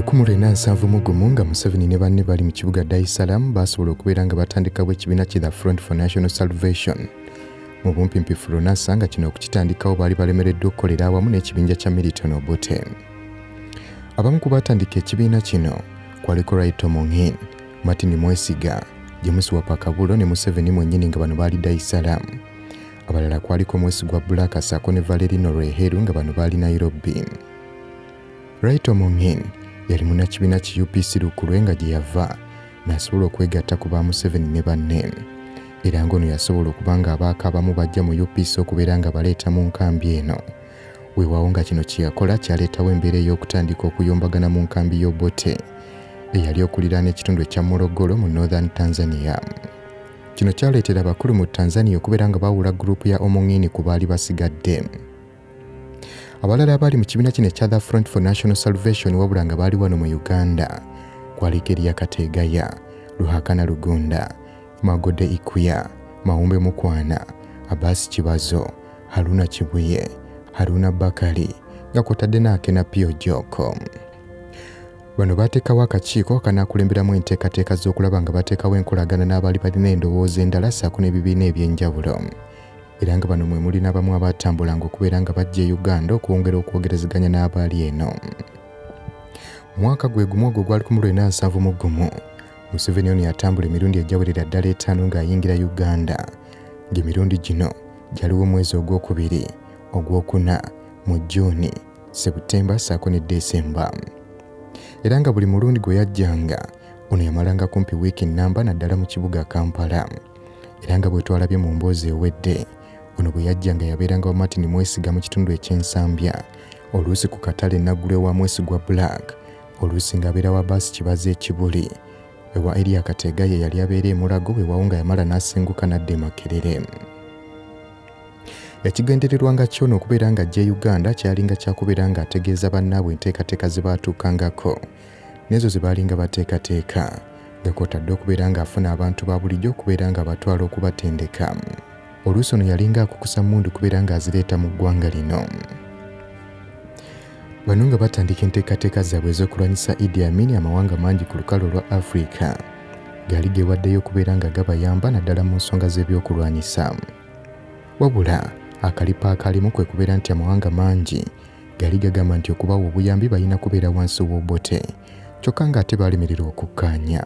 1971 nga Museveni ne banne bali mu kibuga Dar es Salaam basobola okubeera nga batandikawo ekibiina ki The Front for National Salvation. Mu bumpimpifu Lunasa nga kino okukitandikawo baali balemereddwa okukolera awamu n'ekibinja kya Milton Obote. Abamu ku batandika ekibiina kino kwaliko Right Omong'in, Martin Mwesiga, James Wapakabulo ne Museveni mwennyini nga bano baali Dar es Salaam. Abalala kwaliko Mwesigwa Black ssaako ne Valerino Lweheru nga bano baali Nairobi. Right Omong'in yali munnakibiina ki UPC Lukulwe nga gye yava n'asobola okwegatta ku ba Museveni ne banne. Era ng'ono yasobola okuba nga abaaka abamu bajja mu UPC okubeera nga baleeta mu nkambi eno. Weewaawo nga kino kye yakola kyaleetawo embeera ey'okutandika okuyombagana mu nkambi y'Obote eyali okuliraana ekitundu ekya Morogoro mu Northern Tanzania. Kino kyaleetera abakulu mu Tanzania okubeera nga bawula gurupu ya Omong'in ku baali basigadde. Abalala abaali mu kibiina kino ekya The Front for National Salvation wabula nga baali wano mu Uganda kwaliko Yalya Kategaya, Ruhakana Lugunda, Magode Ikuya, Mawumbe Mukwana, Abbas Kibazo, Haruna Kibuye, Haruna Bakali nga kwotadde n'Akena Pio Joko. Bano bateekawo akakiiko akanaakulemberamu enteekateeka z'okulaba nga bateekawo enkolagana n'abaali balina endowooza endala ssaako n'ebibiina eby'enjawulo. Era nga bano mwe muli n'abamu abatambulanga okubeera nga bajja e Uganda okwongera okwogerezeganya n'abaali eno. Mwaka gwe gumu ogwo gwali 1971 Museveni ono yatambula emirundi ejawerera ddala 5 ng'ayingira Uganda. Ng'emirundi gino gyaliwo mwezi ogwokubiri, ogwokuna, mu Juni, Septemba ssaako ne Desemba. Era nga buli mulundi gwe yajjanga ono yamalanga kumpi wiiki nnamba naddala mu kibuga Kampala. Era nga bwe twalabye mu mboozi ewedde ono bwe yajjanga yabeeranga wa Martin Mwesiga mu kitundu eky'Ensambya, oluusi ku katale Naggulwe wa Mwesigwa Black, oluusi ng'abeera wa Abbas Kibazo ekibuli, ewa Yalya Kategaya yali abeera e Mulago weewaawo nga yamala n'asenguka n'adda e Makerere. Ekigendererwanga kyono okubeera nga ajja Uganda kyalinga kyakubeera nga ategeeza bannaabwe enteekateeka ze baatuukangako n'ezo ze baalinga bateekateeka nga kwotadde okubeera ng'afuna abantu ba bulijjo okubeera nga batwala okubatendeka. Oluusi ono yalinga akukusa mmundu kubeera ng'azireeta mu ggwanga lino. Bano nga batandika enteekateeka zaabwe ez'okulwanyisa Idi Amin, amawanga mangi ku lukalu lwa Africa gaali geewaddeyo okubeera nga gabayamba naddala mu nsonga z'ebyokulwanyisa. Wabula akalipa akalimu kwe kubeera nti amawanga mangi gaali gagamba nti okubawa obuyambi balina kubeera wansi w'Obote, kyokka ng'ate baalemererwa okukkaanya.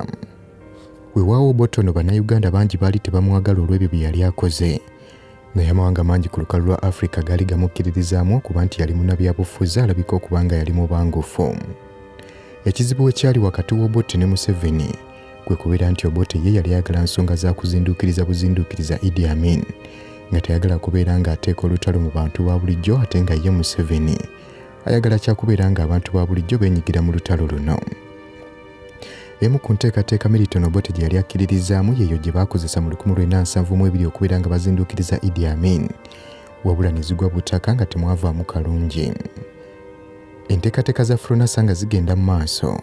Weewaawo Obote ono bannayuganda bangi baali tebamwagala olw'ebyo bye yali akoze, naye amawanga mangi ku lukalu lwa Africa gaali gamukkiririzaamu okuba nti yali munnabyabufuzi alabika okuba nga yali mubangufu. Ekizibu ekyali wakati w'Obote ne Museveni kwe kubeera nti Obote ye yali ayagala nsonga za kuzinduukiriza buzinduukiriza Idi Amin, nga tayagala kubeera ng'ateeka olutalo mu bantu ba bulijjo, ate nga ye Museveni ayagala kyakubeera nga abantu ba bulijjo beenyigira mu lutalo luno. Emu ku nteekateeka Milton Obote gye yali akkiririzaamu yeeyo gye baakozesa mu 1972 okubeera nga bazinduukiriza Idi Amin, wabula ne zigwa butaka nga temwavaamu kalungi. Enteekateeka za Fronasa nga zigenda mu maaso,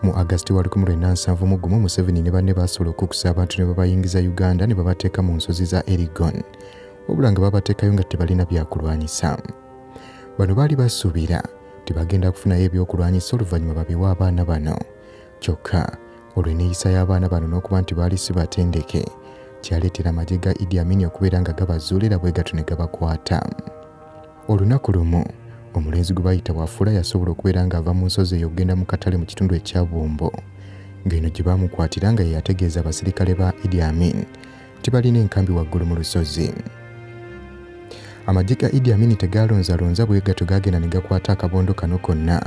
mu August wa 1971 Museveni ne banne baasobola okukusa abantu ne babayingiza Uganda ne babateeka mu nsozi za Elgon, wabula nga babateekayo nga tebalina byakulwanyisa. Bano baali basuubira tebagenda kufunayo ebyokulwanyisa oluvannyuma babiwa abaana bano, kyokka olw'enneeyisa y'abaana bano n'okuba nti baali si batendeke kyaleetera amagye ga Idi Amin okubeera nga gabazuulira bwe gatyo ne gabakwata. Olunaku lumu omulenzi gwe bayita Wafula yasobola okubeera ng'ava mu nsozi eyo okugenda mu katale mu kitundu ekya Bumbo, ng'eno gye baamukwatira nga ye yategeeza abasirikale ba Idi Amin nti balina enkambi waggulu mu lusozi. Amagye ga Idi Amin tegaalonzalonza bwe gatyo gaagenda ne gakwata akabondo kano konna,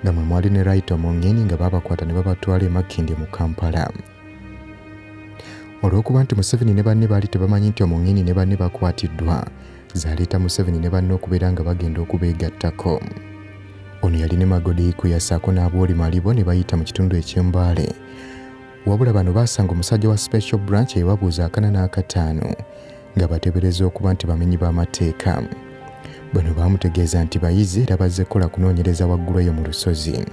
nga mwe mwali ne Right Omong'in nga baabakwata ne babatwala e Makindye mu Kampala. Olw'okuba nti Museveni ne banne baali tebamanyi nti Omong'in ne banne bakwatiddwa, zaaleeta Museveni ne banne okubeera nga bagenda okubeegattako. Ono yali ne Magode Ikuya ssaako n'Abwoli Malibo ne bayita mu kitundu eky'Embaale, wabula bano baasanga omusajja wa Special Branch eyababuuza 4 n'akattaano nga bateebereza okuba nti bamenyi b'amateeka. Bano baamutegeeza nti bayizi era bazze kukola kunoonyereza waggulu eyo mu lusozi.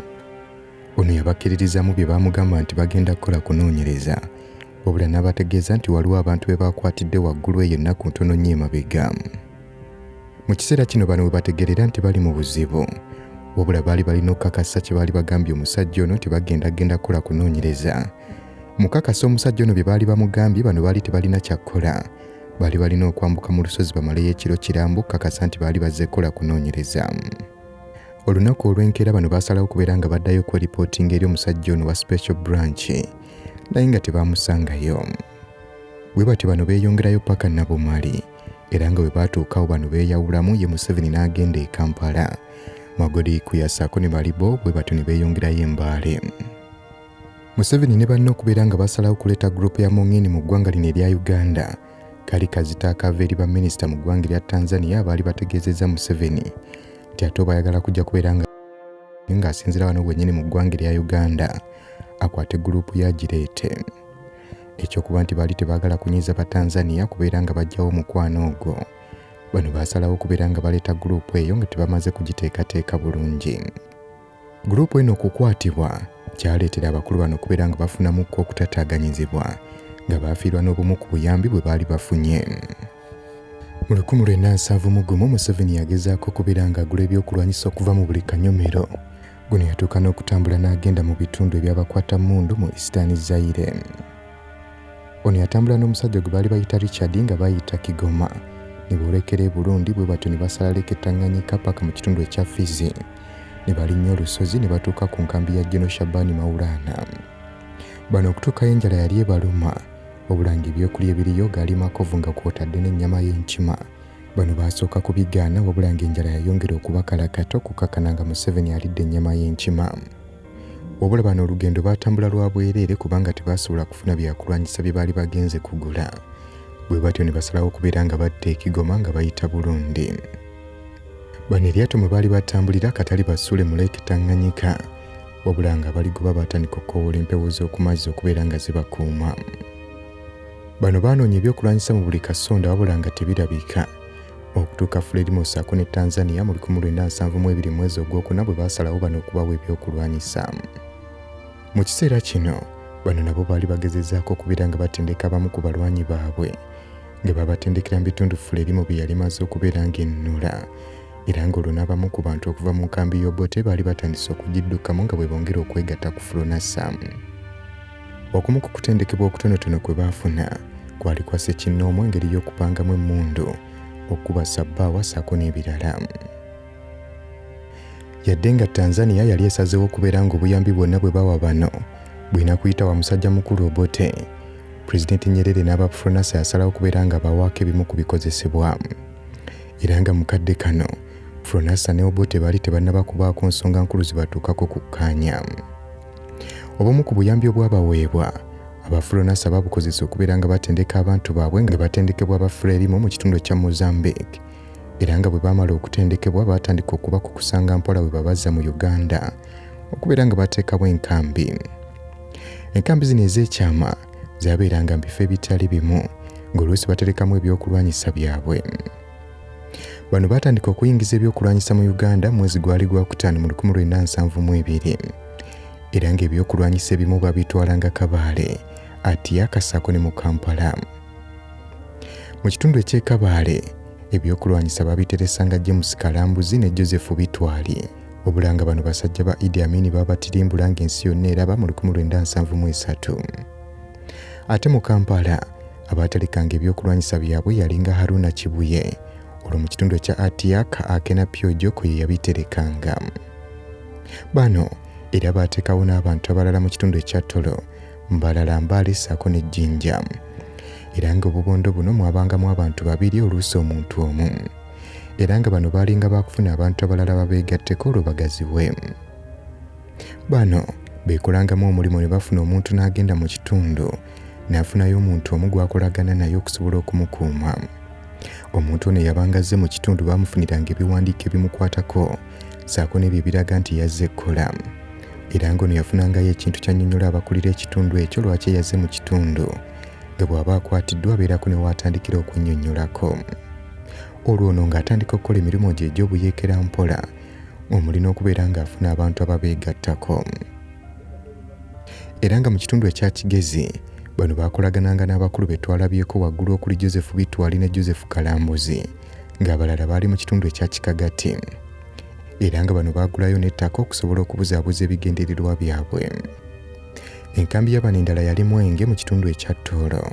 Ono yabakkiririzaamu bye baamugamba nti bagenda kukola kunoonyereza, wabula n'abategeeza nti waliwo abantu be baakwatidde waggulu eyo ennaku ntono nnyo emabega. Mu kiseera kino bano we bategeerera nti bali mu buzibu, wabula baali balina okukakasa kye baali bagambye omusajja ono tebagendagenda kukola kunoonyereza. Mukakasa omusajja ono bye baali bamugambye bano baali tebalina kyakkola. Baali balina okwambuka mu lusozi bamaleyo ekiro kirambo okukakasa nti baali bazze kukola kunoonyereza. Olunaku olw'enkeera bano baasalawo kubeera nga baddayo okweripootinga eri omusajja ono wa special branch naye nga tebaamusangayo. Bwe batyo bano beeyongerayo paka Nabomali era nga bwe baatuukawo bano beeyawulamu ye Museveni n'agenda e Kampala. Magodi kuyasaako ne Malibo bwe batyo ne beeyongerayo Embaale. Museveni ne banne okubeera nga basalawo kuleeta gurupu ya Mongeni mu ggwanga lino erya Uganda kali kazita akava eri baminisita mu ggwanga erya Tanzania baali bategeezezza Museveni nti ate bayagala kujja kubeera nga asinzira wano bwennyini mu ggwanga erya Uganda akwate gurupu ya gireete. Ekyokuba nti baali tebaagala kunyiiza Batanzania kubeera nga bajjawo omukwano ogwo. Bano baasalawo kubeera nga baleeta gurupu eyo nga tebamaze kugiteekateeka bulungi. Gurupu eno okukwatibwa kyaleetera abakulu bano okubeera nga bafunamukko okutataaganyizibwa nga baafiirwa n'obumu ku buyambi bwe baali bafunye. Mu 1971 Museveni yagezaako okubeera nga agula ebyokulwanyisa okuva mu buli kanyomero. Guno yatuuka n'okutambula n'agenda mu bitundu eby'abakwatamundu mu Eastern Zaire. Ono yatambula n'omusajja gwe baali bayita Richard nga bayita Kigoma ne boolekera e Burundi bwe batyo ne basala Tanganyika paka mu kitundu ekya Fizi ne balinnya olusozi ne batuuka ku nkambi ya General Shabani Maulana. Bano okutuuka Enjala yali ebaluma wabula ng'ebyokulya ebiriyo gaali makovu nga kw'otadde n'ennyama y'enkima. Bano baasooka kubigaana wabula ng'enjala yayongera okubakalakata okukakana nga Museveni alidde ennyama y'enkima. Wabula bano olugendo baatambula lwa bwereere kubanga tebaasobola kufuna byakulwanyisa bye baali bagenze kugula. Bwe batyo ne basalawo okubeera nga badda e Kigoma nga bayita Burundi. Bano eryato mwe baali batambulira katali basuule mu Tanganyika wabula nga baligoba batandika okukoowoola empewo z'oku mazzi okubeera nga zibakuuma. Bano baanoonya ebyokulwanyisa mu buli kasonda wabula nga tebirabika okutuuka Frelimo ssaako ne Tanzania mu 1972 mwezi ogwokuna bwe baasalawo bano okubawa ebyokulwanyisa. Mu kiseera kino bano nabo baali bagezezzaako okubeera nga batendeka abamu ku balwanyi baabwe nga babatendekera mu bitundu Frelimo bye yali maze okubeera ng'ennula era ng'olwo n'abamu ku bantu okuva mu nkambi y'Obote baali batandise okugiddukamu nga bwe bongera okwegatta ku Fronasa. Okumu ku kutendekebwa okutonotono kwe baafuna kwali kwa Ssekinnoomu engeri y'okupangamu emmundu okuba sabbaawa ssaako n'ebirala. Yadde nga Tanzania yali esazeewo okubeera ng'obuyambi bwonna bwe bawa bano bwina kuyita wa musajja mukulu Obote, Pulezidenti Nyerere n'Abafronasa yasalawo okubeera nga bawaako ebimu ku bikozesebwa. Era nga mukadde kano Fronasa ne Obote baali tebannaba kubaako nsonga nkulu zibatuukako kukkaanya. Obumu ku buyambi obwabaweebwa Abafronasa babukozesa okubeera nga batendeka abantu baabwe nga batendekebwa Abafrelimo mu kitundu kya Mozambique era nga bwe baamala okutendekebwa baatandika okubakukusanga mpola bwe babazza mu Uganda okubeera nga bateekawo enkambi. Enkambi zino ez'ekyama zaabeeranga mu bifo ebitali bimu ng'oluusi baterekamu ebyokulwanyisa byabwe. Bano baatandika okuyingiza ebyokulwanyisa mu Uganda mwezi gwali Gwakutaano mu 1972 era ng'ebyokulwanyisa ebimu babitwalanga Kabaale, Atiaka ssaako ne mu Kampala. Mu kitundu eky'e Kabaale ebyokulwanyisa babiteresanga James Kalambuzi ne Joseph Bitwali wabula nga bano basajja ba Idi Amin babatirimbula ng'ensi yonna eraba mu 1973. Ate mu Kampala abaaterekanga ebyokulwanyisa byabwe yalinga Haruna Kibuye olwo mu kitundu ekya Atiaka Akena Pyojo kwe yabiterekanga. Bano era baateekawo n'abantu abalala mu kitundu ekya Tolo, Mbalala, Mbale ssaako ne Jinja. Era nga obubondo buno mwabangamu abantu babiri oluusi omuntu omu. Era nga bano baalinga baakufuna abantu abalala babeegatteko olwo bagaziwe. Bano beekolangamu omulimu ne bafuna omuntu n'agenda mu kitundu n'afunayo omuntu omu gwakolagana naye okusobola okumukuuma. Omuntu ono yabanga azze mu kitundu baamufuniranga ebiwandiiko ebimukwatako ssaako n'ebyo ebiraga nti yazze ekkola. Era ng'ono yafunangayo ekintu kyannyonnyola abakulira ekitundu ekyo lwaki yazze mu kitundu nga bw'aba akwatiddwa abeerako ne waatandikira okwennyonnyolako. Olwo ono ng'atandika okukola emirimu gye egy'obuyeekera mpola omulina okubeera ng'afuna abantu ababeegattako. Era nga mu kitundu ekya Kigezi bano baakolagananga n'abakulu be twalabyeko waggulu okuli Joseph Bitwali ne Joseph Kalambuzi ng'abalala baali mu kitundu ekya Kikagati. era nga bano baagulayo n'ettaka okusobola okubuzaabuza ebigendererwa byabwe. Enkambi y'abano endala yali Mwenge mu kitundu ekya Tooro,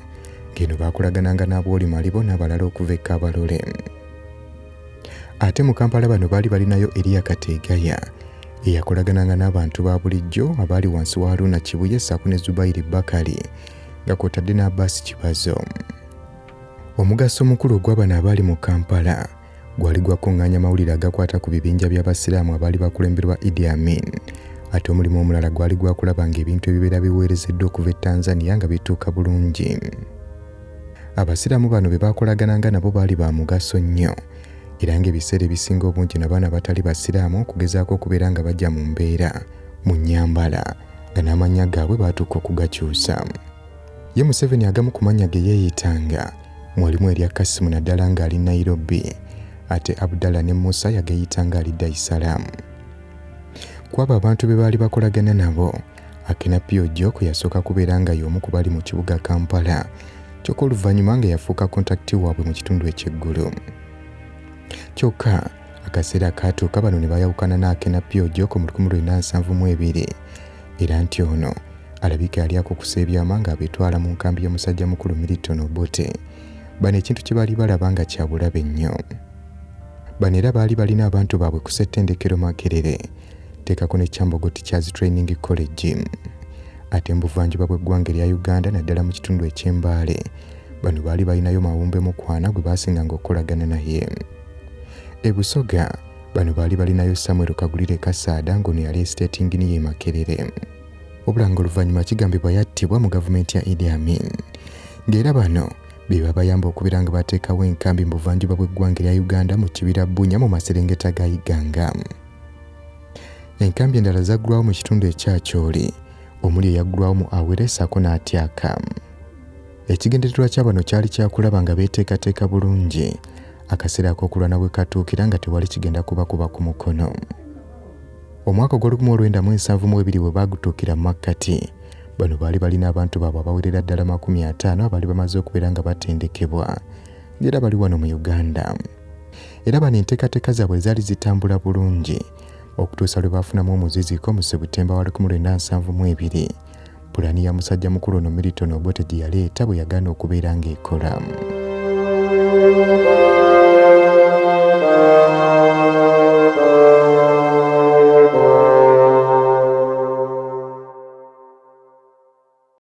ng'eno baakolagananga n'ab'oli Malibo n'abalala okuva e Kabalole. Ate mu Kampala bano baali balinayo Elia Kategaya eyakolagananga n'abantu ba bulijjo abaali wansi wa Haruna Kibuye ssaako ne Zubairi Bakari nga kw'otadde n'Abbas Kibazo. Omugaso omukulu ogw'abano abaali mu Kampala gwali gwakungaanya mawulire agakwata ku bibinja by'abasiraamu abaali bakulemberwa Idi Amin, ate omulimu omulala gwali gwakulaba ng'ebintu ebibeera biweerezeddwa okuva e Tanzania nga bituuka bulungi. Abasiraamu bano be baakolagananga nabo baali ba mugaso nnyo, era ng'ebiseera ebisinga obungi n'abaana batali basiraamu okugezaako okubeera nga bajja mu mbeera mu nnyambala nga n'amannya gaabwe baatuuka okugakyusa. Ye Museveni agamu ku mannya ge yeeyitanga mwalimu erya Kasimu naddala ng'ali Nairobi, ate Abdallah ne Musa yageyitanga ali Dar es Salaam. Kwabo abantu be baali bakolagana nabo, Akena Pyojoko yasooka kubeera nga y'omu ku bali mu kibuga Kampala, kyokka oluvannyuma nga yafuuka kontakiti waabwe mu kitundu eky'eggulu. Kyokka akaseera kaatuuka bano ne bayawukana n'Akena Pyojoko mu 1972, era nti ono alabika yali akukusa ebyama ng'abitwala mu nkambi y'omusajja mukulu Milton Obote. Bano ekintu kye baali balaba nga kya bulabe nnyo. Bano era baali balina abantu baabwe ku ssettendekero Makerere, teekako ne Kyambogo Teachers Training College. Ate mbuvanjuba bw'eggwanga erya Uganda naddala mu kitundu eky'Embaale, bano baali balinayo Mawumbe Mukwana gwe baasinganga okukolagana naye. E Busoga bano baali balinayo Samuel Kagulire Kasaada ng'ono yali estatingini ye Makerere. Wabula ng'oluvannyuma kigambibwa yattibwa mu gavumenti ya Idi Amin, ng'era bano be babayamba okubeera nga bateekawo enkambi mu buvanjuba bw'eggwanga erya Uganda mu kibira Bunya mu maserengeta ga Iganga. Enkambi endala zaggulwawo mu kitundu ekya Kyoli, omuli eyaggulwawo mu Awere ssaako n'Atyaka. Ekigendererwa kya bano kyali kyakulaba nga beeteekateeka bulungi akaseera ak'okulwana bwe katuukira nga tewali kigenda kubakuba ku mukono. Omwaka gw'1972 bwe baagutuukira mu makkati, bano baali balina abantu baabwe abawerera ddala 50 abaali bamaze okubeera nga batendekebwa, ng'era bali wano mu Uganda. Era bano enteekateeka zaabwe zaali zitambula bulungi okutuusa lwe baafunamu omuziziko mu Septemba wa 1972, pulaani ya musajja mukulu ono Milton Obote gye yaleeta bwe yagaana okubeera ng'ekola.